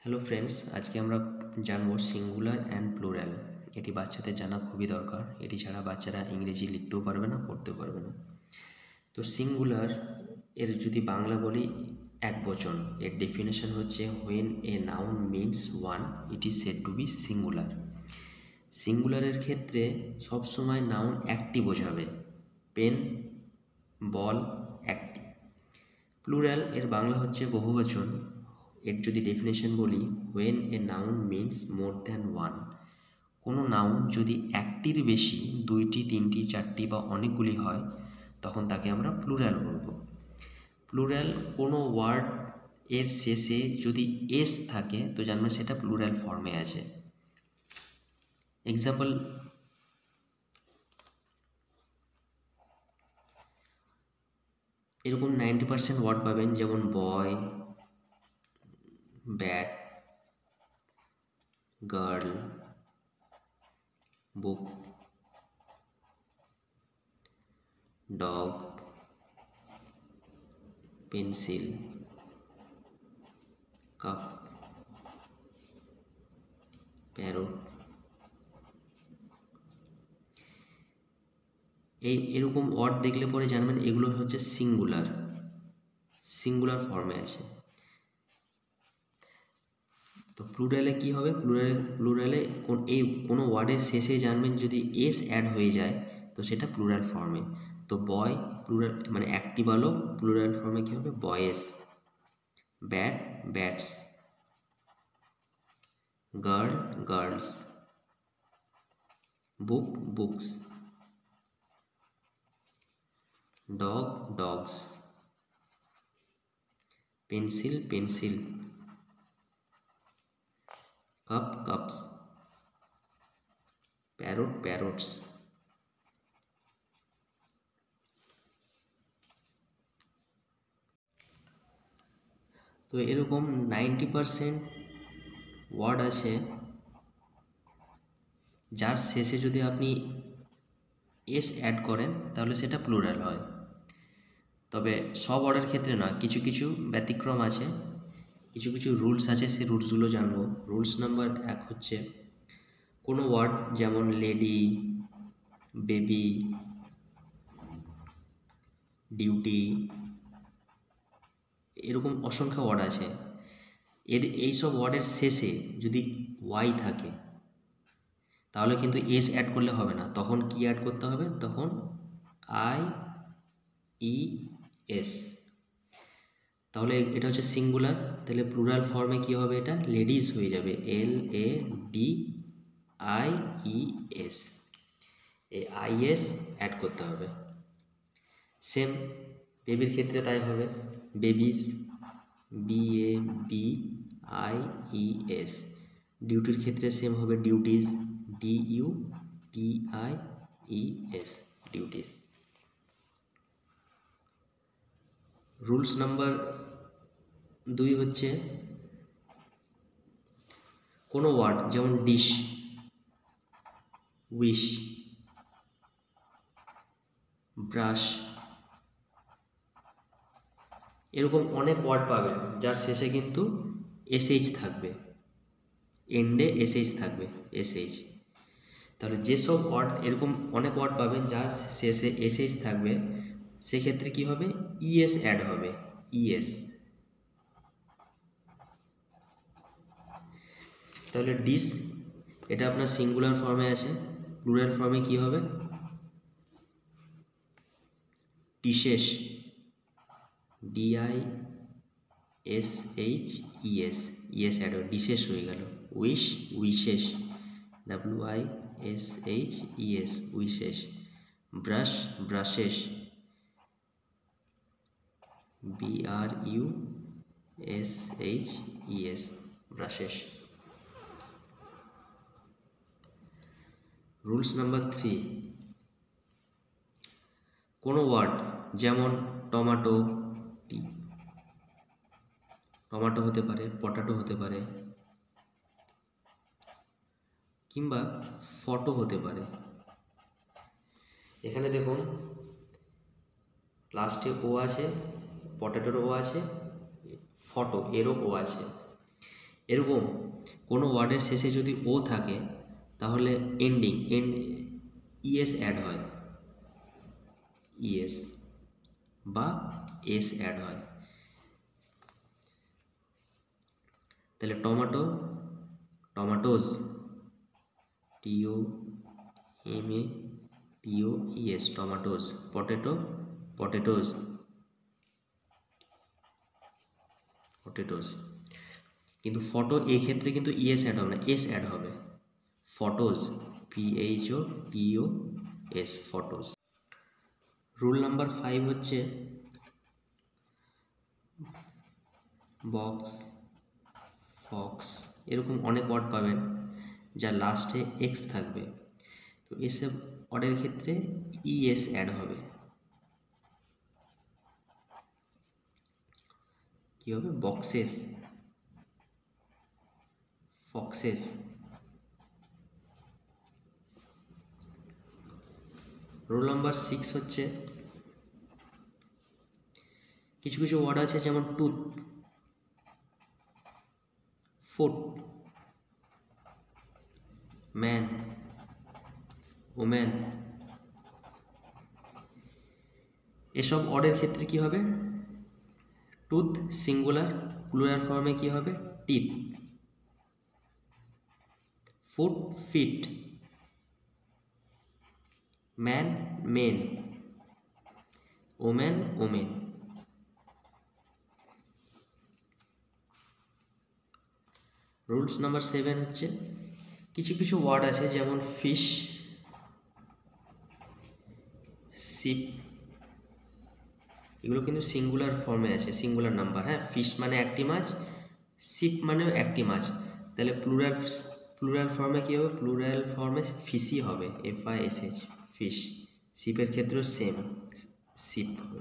Hello friends, আজকে আমরা জানবো সিঙ্গুলার অ্যান্ড প্লুরাল। এটি বাচ্চাদের জানা খুবই দরকার। এটি ছাড়া বাচ্চারা ইংরেজি লিখতেও পারবে না, পড়তেও পারবে না। তো সিঙ্গুলার এর যদি বাংলা বলি একবচন, এর ডেফিনেশন হচ্ছে when a noun means one it is said to be singular. সিঙ্গুলারের ক্ষেত্রে সবসময় নাউন একটি বোঝাবে, পেন, বল, একটি। প্লুরাল এর বাংলা হচ্ছে বহুবচন। এর যদি ডেফিনেশন বলি, when a noun means more than one, কোনো নাউন যদি একটির বেশি, দুইটি, তিনটি, চারটি বা অনেকগুলি হয়, তখন তাকে আমরা প্লুরাল বলবো। প্লুরাল কোনো ওয়ার্ড এর শেষে যদি এস থাকে তো জানবেন সেটা প্লুরাল ফর্মে আছে। এক্সাম্পল, এরকম 90% ওয়ার্ড পাবেন, যেমন বয়, ব্যাট, গার্ল, বুক, ডগ, পেন্সিল, কাপ, প্যারট। এরকম ওয়ার্ড দেখলে পরে জানবেন এগুলো হচ্ছে সিঙ্গুলার ফর্মে আছে। তো প্লুরালে কি হবে? প্লুরালে এই কোনো ওয়ার্ডের শেষে জানবেন যদি এস অ্যাড হয়ে যায় তো সেটা প্লুরাল ফর্মে। তো বয় প্লুরাল মানে একটি বালক, প্লুরাল ফর্মে কি হবে? Boys. Bat, bats. Girl, girls. Book, books. Dog, dogs. Pencil, pencil. Cup, cups. Parrot, parrots. তো এরকম 90% ওয়ার্ড আছে যার শেষে যদি আপনি এস অ্যাড করেন তাহলে সেটা প্লুরাল হয়। তবে সব ওয়ার্ডের ক্ষেত্রে না, কিছু কিছু ব্যতিক্রম আছে, কিছু কিছু রুলস আছে, সে রুলসগুলো জানবো। রুলস নাম্বার 1 হচ্ছে কোনো ওয়ার্ড যেমন লেডি, বেবি, ডিউটি, এরকম অসংখ্য ওয়ার্ড আছে। এইসব ওয়ার্ডের শেষে যদি ওয়াই থাকে তাহলে কিন্তু এস অ্যাড করলে হবে না, তখন কি অ্যাড করতে হবে? তখন আই ই এস। তাহলে এটা হচ্ছে সিঙ্গুলার, তাহলে প্লুরাল ফর্মে কি হবে? এটা লেডিস হয়ে যাবে, L A D I E S. এই আই এস অ্যাড করতে হবে। সেম বেবির ক্ষেত্রে তাই হবে, babies, B A B I E S. ডিউটির ক্ষেত্রে সেম হবে, duties, D U T I E S, duties. Rules number 2 হচ্ছে কোনো ওয়ার্ড যেমন ডিশ, উইশ, ব্রাশ, এরকম অনেক ওয়ার্ড পাবেন যার শেষে কিন্তু এসএইচ থাকবে, এন্ডে এসএইচ থাকবে, এসএইচ। তাহলে যেসব ওয়ার্ড এরকম অনেক ওয়ার্ড পাবেন যার শেষে এসএইচ থাকবে, সেক্ষেত্রে কি হবে? ইএস অ্যাড হবে, ইএস। তাহলে ডিশ এটা আপনার সিঙ্গুলার ফর্মে আছে, প্লুরাল ফর্মে কি হবে? Dishes, D I S H E S, E S add হবে, ডিশেস হয়ে গেল। Wish, wishes, W I S H E S, wishes. Brush, brushes, B R U S H E S, brushes. Rules number 3, কোনো ওয়ার্ড যেমন টমাটো, টমাটো হতে পারে, পটাটো হতে পারে, কিংবা ফটো হতে পারে। এখানে দেখুন লাস্টে ও আছে, পটেটোর ও আছে, ফটো এরও ও আছে। এরকম কোনো ওয়ার্ডের শেষে যদি ও থাকে তাহলে ইএস অ্যাড হয়, ইএস বা এস অ্যাড হয়। তাহলে tomato, টমেটোজ, TOMATOES, টমেটোজ। Potato, potatoes, potatoes. কিন্তু ফটো এই ক্ষেত্রে কিন্তু ইএস অ্যাড হবে না, এস অ্যাড হবে, photos, PHOTOS, photos. Rule number 5 হচ্ছে বক্স, ফক্স, এরকম অনেক ওয়ার্ড পাবেন যার লাস্টে এক্স থাকবে। তো এসব ওয়ার্ডের ক্ষেত্রে ইএস অ্যাড হবে, কি হবে? Boxes, foxes. রুল নাম্বার 6 হচ্ছে কিছু কিছু ওয়ার্ড আছে যেমন টুথ, ফুট, ম্যান, ওম্যান, এসব ওয়ার্ডের ক্ষেত্রে কি হবে? টুথ সিঙ্গুলার, প্লুরাল ফর্মে কি হবে? Teeth. Foot, feet, man, men, woman, women. Rules number 7 হচ্ছে কিছু কিছু ওয়ার্ড আছে যেমন ফিশ, শিপ, এগুলো কিন্তু সিঙ্গুলার ফর্মে আছে, সিঙ্গুলার নাম্বার। হ্যাঁ, ফিশ মানে একটি মাছ, শিপ মানেও একটি মাছ। তাহলে প্লুরাল ফর্মে কী হবে? প্লুরাল ফর্মে ফিশই হবে, FISH, ফিশ। শিপের ক্ষেত্রেও সেম, শিপ হবে।